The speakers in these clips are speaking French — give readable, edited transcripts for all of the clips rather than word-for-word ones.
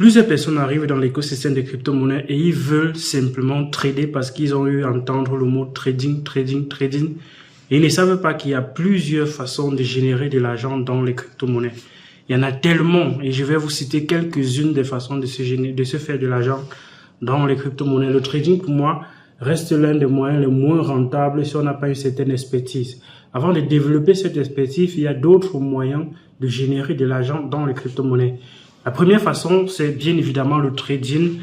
Plusieurs personnes arrivent dans l'écosystème des crypto-monnaies et ils veulent simplement trader parce qu'ils ont eu à entendre le mot trading. Et ils ne savent pas qu'il y a plusieurs façons de générer de l'argent dans les crypto-monnaies. Il y en a tellement et je vais vous citer quelques-unes des façons de se faire de l'argent dans les crypto-monnaies. Le trading, pour moi, reste l'un des moyens les moins rentables si on n'a pas une certaine expertise. Avant de développer cette expertise, il y a d'autres moyens de générer de l'argent dans les crypto-monnaies. La première façon, c'est bien évidemment le trading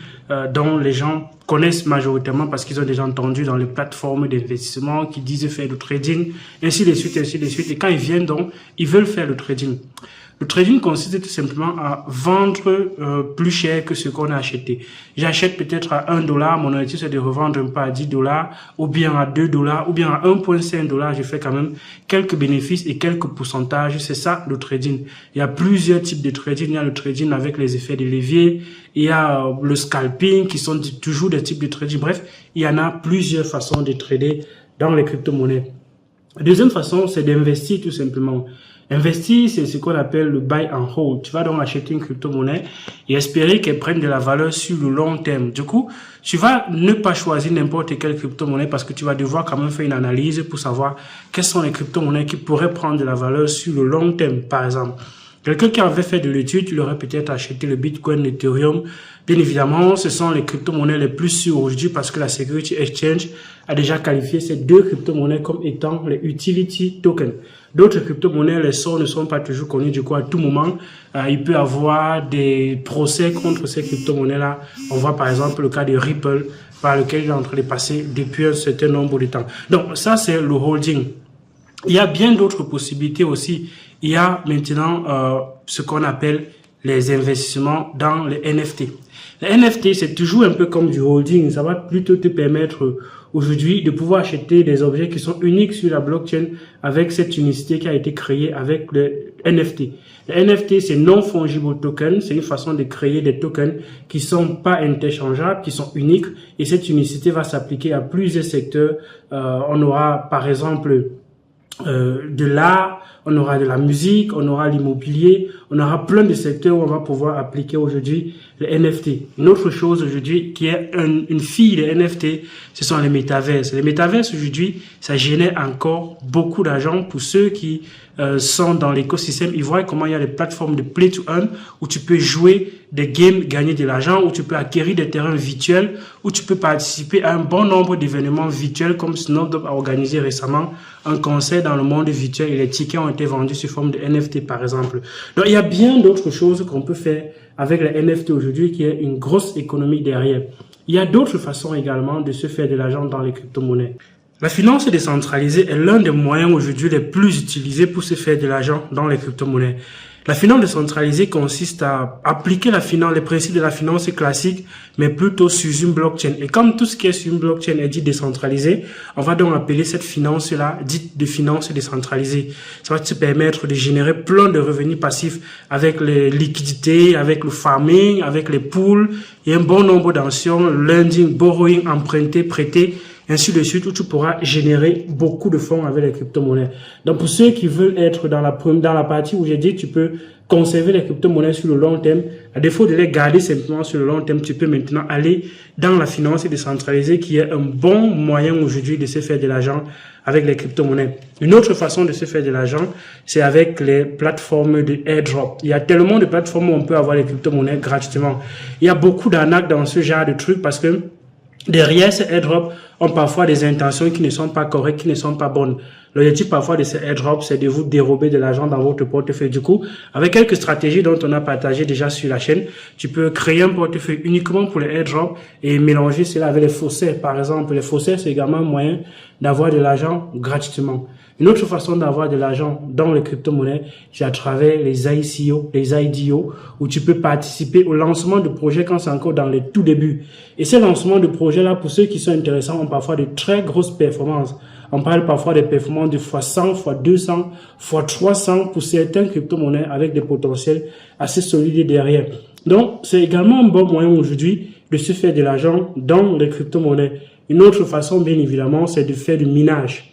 dont les gens connaissent majoritairement parce qu'ils ont déjà entendu dans les plateformes d'investissement qui disent faire du trading, ainsi de suite, ainsi de suite. Et quand ils viennent donc, ils veulent faire le trading. Le trading consiste tout simplement à vendre plus cher que ce qu'on a acheté. J'achète peut-être à $1, mon objectif c'est de revendre un peu à $10, ou bien à $2, ou bien à 1,5 $. Je fais quand même quelques bénéfices et quelques pourcentages. C'est ça le trading. Il y a plusieurs types de trading. Il y a le trading avec les effets de levier. Il y a le scalping qui sont toujours des types de trading. Bref, il y en a plusieurs façons de trader dans les crypto-monnaies. La deuxième façon, c'est d'investir tout simplement. Investir, c'est ce qu'on appelle le buy and hold. Tu vas donc acheter une crypto-monnaie et espérer qu'elle prenne de la valeur sur le long terme. Du coup, tu vas ne pas choisir n'importe quelle crypto-monnaie parce que tu vas devoir quand même faire une analyse pour savoir quelles sont les crypto-monnaies qui pourraient prendre de la valeur sur le long terme, par exemple. Quelqu'un qui avait fait de l'étude, il aurait peut-être acheté le Bitcoin, l'Ethereum. Bien évidemment, ce sont les crypto-monnaies les plus sûres aujourd'hui parce que la Security Exchange a déjà qualifié ces deux crypto-monnaies comme étant les utility tokens. D'autres crypto-monnaies, les sorts ne sont pas toujours connus. Du coup, à tout moment, il peut y avoir des procès contre ces crypto-monnaies-là. On voit par exemple le cas de Ripple, par lequel il est en train de passer depuis un certain nombre de temps. Donc, ça, c'est le holding. Il y a bien d'autres possibilités aussi. Il y a maintenant ce qu'on appelle les investissements dans les NFT. Les NFT, c'est toujours un peu comme du holding. Ça va plutôt te permettre aujourd'hui de pouvoir acheter des objets qui sont uniques sur la blockchain avec cette unicité qui a été créée avec le NFT. Les NFT, c'est non-fungible token. C'est une façon de créer des tokens qui sont pas interchangeables, qui sont uniques. Et cette unicité va s'appliquer à plusieurs secteurs. On aura par exemple de l'art, on aura de la musique, on aura l'immobilier, on aura plein de secteurs où on va pouvoir appliquer aujourd'hui les NFT. Une autre chose aujourd'hui qui est une fille des NFT, ce sont les métaverses. Les métaverses aujourd'hui, ça génère encore beaucoup d'argent pour ceux qui sont dans l'écosystème. Ils voient comment il y a des plateformes de play to earn où tu peux jouer des games, gagner de l'argent, où tu peux acquérir des terrains virtuels, où tu peux participer à un bon nombre d'événements virtuels comme Snowdrop a organisé récemment un concert dans le monde virtuel et les tickets ont été vendus sous forme de NFT par exemple. Donc il y a bien d'autres choses qu'on peut faire avec les NFT aujourd'hui qui est une grosse économie derrière. Il y a d'autres façons également de se faire de l'argent dans les crypto-monnaies. La finance décentralisée est l'un des moyens aujourd'hui les plus utilisés pour se faire de l'argent dans les crypto-monnaies. La finance décentralisée consiste à appliquer les principes de la finance classique, mais plutôt sur une blockchain. Et comme tout ce qui est sur une blockchain est dit décentralisé, on va donc appeler cette finance-là dite de finance décentralisée. Ça va te permettre de générer plein de revenus passifs avec les liquidités, avec le farming, avec les pools et un bon nombre d'actions, lending, borrowing, emprunter, prêter, ainsi de suite, où tu pourras générer beaucoup de fonds avec les crypto-monnaies. Donc, pour ceux qui veulent être dans la partie où j'ai dit que tu peux conserver les crypto-monnaies sur le long terme, à défaut de les garder simplement sur le long terme, tu peux maintenant aller dans la finance décentralisée qui est un bon moyen aujourd'hui de se faire de l'argent avec les crypto-monnaies. Une autre façon de se faire de l'argent, c'est avec les plateformes de airdrop. Il y a tellement de plateformes où on peut avoir les crypto-monnaies gratuitement. Il y a beaucoup d'arnaques dans ce genre de trucs parce que derrière ces airdrops ont parfois des intentions qui ne sont pas correctes, qui ne sont pas bonnes. L'objectif parfois de ces airdrops, c'est de vous dérober de l'argent dans votre portefeuille. Du coup, avec quelques stratégies dont on a partagé déjà sur la chaîne, tu peux créer un portefeuille uniquement pour les airdrops et mélanger cela avec les faussaires. Par exemple, les faussaires, c'est également un moyen d'avoir de l'argent gratuitement. Une autre façon d'avoir de l'argent dans les crypto-monnaies, c'est à travers les ICO, les IDO, où tu peux participer au lancement de projets quand c'est encore dans les tout débuts. Et ces lancements de projets-là, pour ceux qui sont intéressants, ont parfois de très grosses performances. On parle parfois des performances de x100, x200, x300 pour certaines crypto-monnaies avec des potentiels assez solides derrière. Donc, c'est également un bon moyen aujourd'hui de se faire de l'argent dans les crypto-monnaies. Une autre façon, bien évidemment, c'est de faire du minage.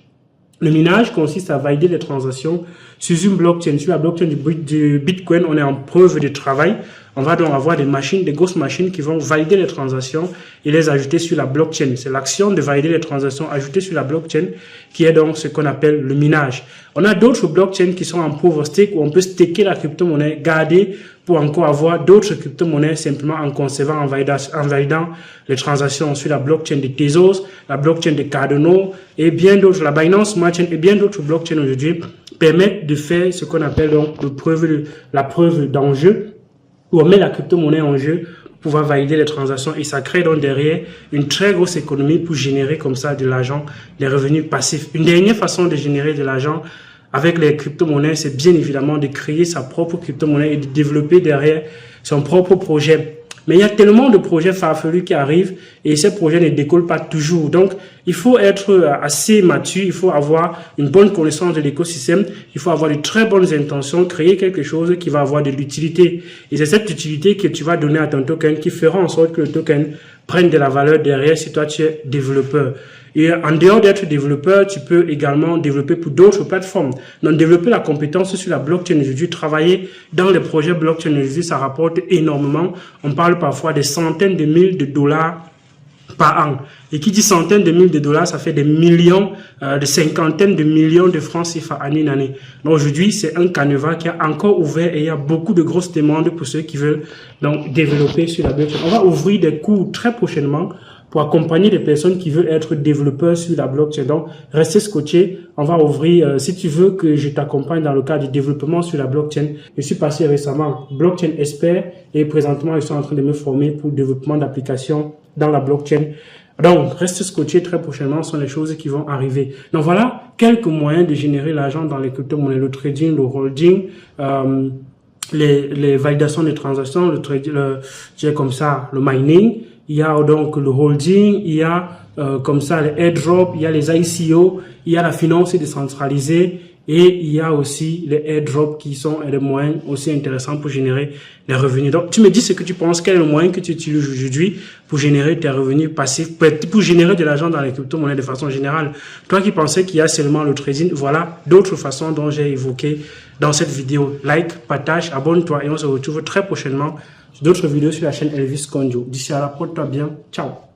Le minage consiste à valider les transactions sur une blockchain. Sur la blockchain du Bitcoin, on est en preuve de travail. On va donc avoir des machines, des grosses machines qui vont valider les transactions et les ajouter sur la blockchain. C'est l'action de valider les transactions ajoutées sur la blockchain qui est donc ce qu'on appelle le minage. On a d'autres blockchains qui sont en proof of stake où on peut staker la crypto-monnaie, garder pour encore avoir d'autres crypto-monnaies simplement en conservant, en validant les transactions sur la blockchain de Tezos, la blockchain de Cardano et bien d'autres, la Binance Smart Chain et bien d'autres blockchains aujourd'hui permettent de faire ce qu'on appelle donc la preuve d'enjeu, où on met la crypto-monnaie en jeu pour pouvoir valider les transactions et ça crée donc derrière une très grosse économie pour générer comme ça de l'argent, des revenus passifs. Une dernière façon de générer de l'argent avec les crypto-monnaies, c'est bien évidemment de créer sa propre crypto-monnaie et de développer derrière son propre projet. Mais il y a tellement de projets farfelus qui arrivent et ces projets ne décollent pas toujours. Donc, il faut être assez mature, il faut avoir une bonne connaissance de l'écosystème, il faut avoir de très bonnes intentions, créer quelque chose qui va avoir de l'utilité. Et c'est cette utilité que tu vas donner à ton token qui fera en sorte que le token prenne de la valeur derrière si toi tu es développeur. Et en dehors d'être développeur, tu peux également développer pour d'autres plateformes. Donc, développer la compétence sur la blockchain aujourd'hui, travailler dans les projets blockchain aujourd'hui, ça rapporte énormément. On parle parfois des centaines de mille de dollars par an. Et qui dit centaines de mille de dollars, ça fait des millions, des cinquantaines de millions de francs CFA en une année. Donc aujourd'hui, c'est un canevas qui a encore ouvert et il y a beaucoup de grosses demandes pour ceux qui veulent donc développer sur la blockchain. On va ouvrir des cours très prochainement pour accompagner les personnes qui veulent être développeurs sur la blockchain. Donc, restez scotchés. On va ouvrir, si tu veux que je t'accompagne dans le cadre du développement sur la blockchain, je suis passé récemment blockchain expert et présentement, je suis en train de me former pour le développement d'applications dans la blockchain. Donc, restez scotchés, très prochainement, ce sont les choses qui vont arriver. Donc, voilà quelques moyens de générer l'argent dans les crypto-monnaies, le trading, le holding, les validations des transactions, le trading, comme ça, le mining. Il y a donc le holding, il y a comme ça les airdrops, il y a les ICO, il y a la finance décentralisée et il y a aussi les airdrops qui sont des moyens aussi intéressants pour générer des revenus. Donc, tu me dis ce que tu penses, quel est le moyen que tu utilises aujourd'hui pour générer tes revenus passifs, pour générer de l'argent dans les crypto-monnaies de façon générale. Toi qui pensais qu'il y a seulement le trading, voilà d'autres façons dont j'ai évoqué dans cette vidéo. Like, partage, abonne-toi et on se retrouve très prochainement d'autres vidéos sur la chaîne Elvis Konjo. D'ici à là, porte-toi bien. Ciao.